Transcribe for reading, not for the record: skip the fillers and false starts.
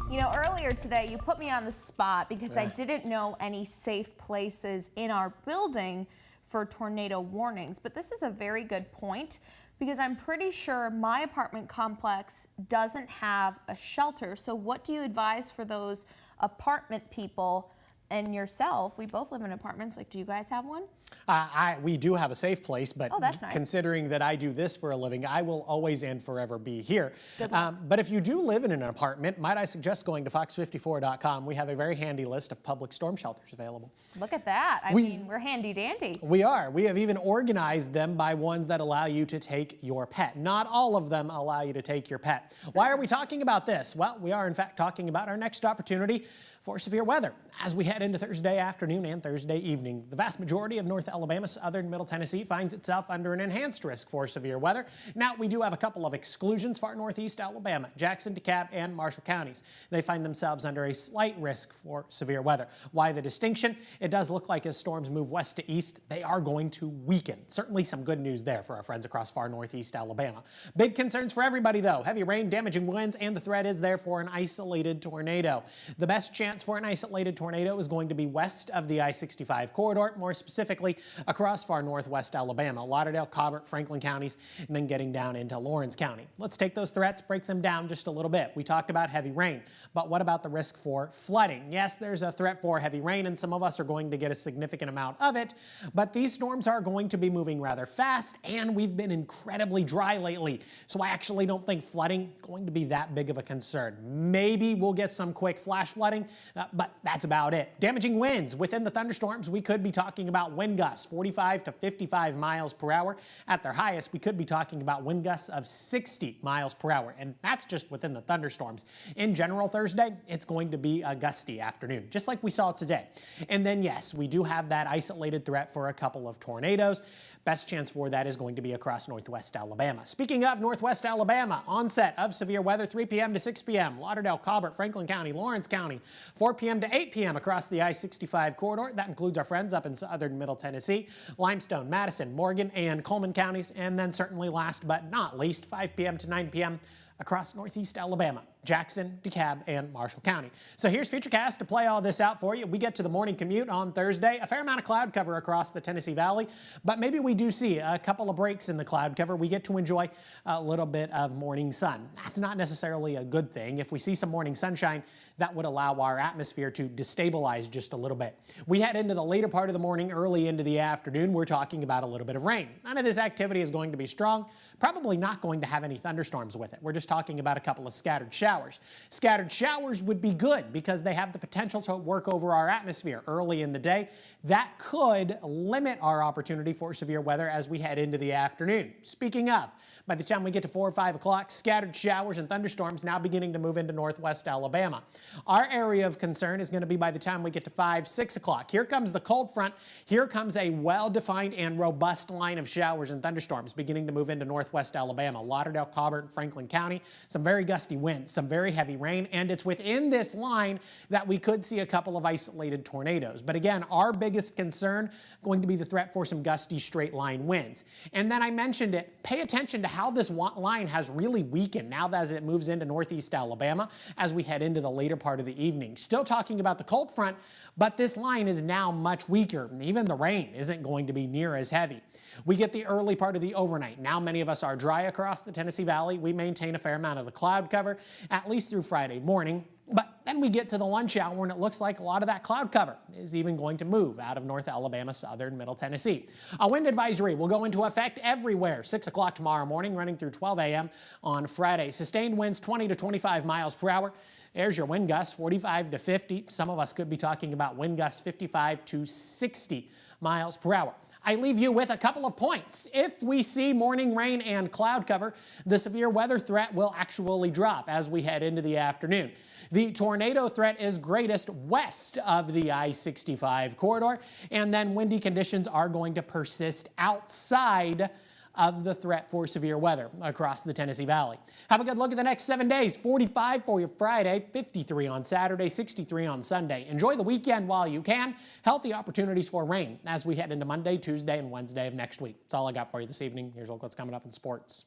You know, earlier today, you put me on the spot because I didn't know any safe places in our building for tornado warnings. But this is a very good point because I'm pretty sure my apartment complex doesn't have a shelter. So what do you advise for those apartment people and yourself? We both live in apartments. Like, do you guys have one? We do have a safe place, but that's nice. Considering that I do this for a living, I will always and forever be here. But if you do live in an apartment, might I suggest going to fox54.com. We have a very handy list of public storm shelters available. Look at that. I mean, we're handy dandy. We are. We have even organized them by ones that allow you to take your pet. Not all of them allow you to take your pet. Why are we talking about this? Well, we are in fact talking about our next opportunity for severe weather. As we head into Thursday afternoon and Thursday evening, the vast majority of North Alabama, southern Middle Tennessee finds itself under an enhanced risk for severe weather. Now, we do have a couple of exclusions: far northeast Alabama, Jackson, DeKalb, and Marshall counties. They find themselves under a slight risk for severe weather. Why the distinction? It does look like as storms move west to east, they are going to weaken. Certainly some good news there for our friends across far northeast Alabama. Big concerns for everybody though: heavy rain, damaging winds, and the threat is there for an isolated tornado. The best chance for an isolated tornado is going to be west of the I-65 corridor, more specifically across far northwest Alabama, Lauderdale, Colbert, Franklin counties, and then getting down into Lawrence County. Let's take those threats, break them down just a little bit. We talked about heavy rain, but what about the risk for flooding? Yes, there's a threat for heavy rain, and some of us are going to get a significant amount of it, but these storms are going to be moving rather fast, and we've been incredibly dry lately, so I actually don't think flooding is going to be that big of a concern. Maybe we'll get some quick flash flooding, but that's about it. Damaging winds. Within the thunderstorms, we could be talking about wind gusts 45 to 55 miles per hour. At their highest, we could be talking about wind gusts of 60 miles per hour, and that's just within the thunderstorms. In general, Thursday, it's going to be a gusty afternoon, just like we saw today. And then, yes, we do have that isolated threat for a couple of tornadoes. Best chance for that is going to be across northwest Alabama. Speaking of northwest Alabama, onset of severe weather 3 p.m. to 6 p.m. Lauderdale, Colbert, Franklin County, Lawrence County, 4 p.m. to 8 p.m. across the I-65 corridor. That includes our friends up in southern Middle Tennessee, Limestone, Madison, Morgan, and Coleman counties. And then certainly last but not least, 5 p.m. to 9 p.m. across northeast Alabama, Jackson, DeKalb, and Marshall County. So here's Futurecast to play all this out for you. We get to the morning commute on Thursday. A fair amount of cloud cover across the Tennessee Valley, but maybe we do see a couple of breaks in the cloud cover. We get to enjoy a little bit of morning sun. That's not necessarily a good thing. If we see some morning sunshine, that would allow our atmosphere to destabilize just a little bit. We head into the later part of the morning, early into the afternoon. We're talking about a little bit of rain. None of this activity is going to be strong, probably not going to have any thunderstorms with it. We're just talking about a couple of scattered showers. Scattered showers would be good because they have the potential to work over our atmosphere early in the day. That could limit our opportunity for severe weather as we head into the afternoon. Speaking of, by the time we get to 4 or 5 o'clock, scattered showers and thunderstorms now beginning to move into northwest Alabama. Our area of concern is going to be by the time we get to 5, 6 o'clock. Here comes the cold front. Here comes a well-defined and robust line of showers and thunderstorms beginning to move into northwest Alabama, Lauderdale, Colbert, and Franklin County. Some very gusty winds, some very heavy rain, and it's within this line that we could see a couple of isolated tornadoes. But again, our biggest concern going to be the threat for some gusty straight line winds. And then I mentioned it, pay attention to how this line has really weakened now as it moves into northeast Alabama as we head into the later part of the evening. Still talking about the cold front, but this line is now much weaker. Even the rain isn't going to be near as heavy. We get the early part of the overnight. Now many of us are dry across the Tennessee Valley. We maintain a fair amount of the cloud cover, at least through Friday morning. But then we get to the lunch hour and it looks like a lot of that cloud cover is even going to move out of North Alabama, southern Middle Tennessee. A wind advisory will go into effect everywhere 6 o'clock tomorrow morning, running through 12 a.m. on Friday. Sustained winds 20 to 25 miles per hour. There's your wind gusts 45 to 50. Some of us could be talking about wind gusts 55 to 60 miles per hour. I leave you with a couple of points. If we see morning rain and cloud cover, the severe weather threat will actually drop as we head into the afternoon. The tornado threat is greatest west of the I-65 corridor, and then windy conditions are going to persist outside of the threat for severe weather across the Tennessee Valley. Have a good look at the next 7 days. 45 for your Friday, 53 on Saturday, 63 on Sunday. Enjoy the weekend while you can. Healthy opportunities for rain as we head into Monday, Tuesday, and Wednesday of next week. That's all I got for you this evening. Here's what's coming up in sports.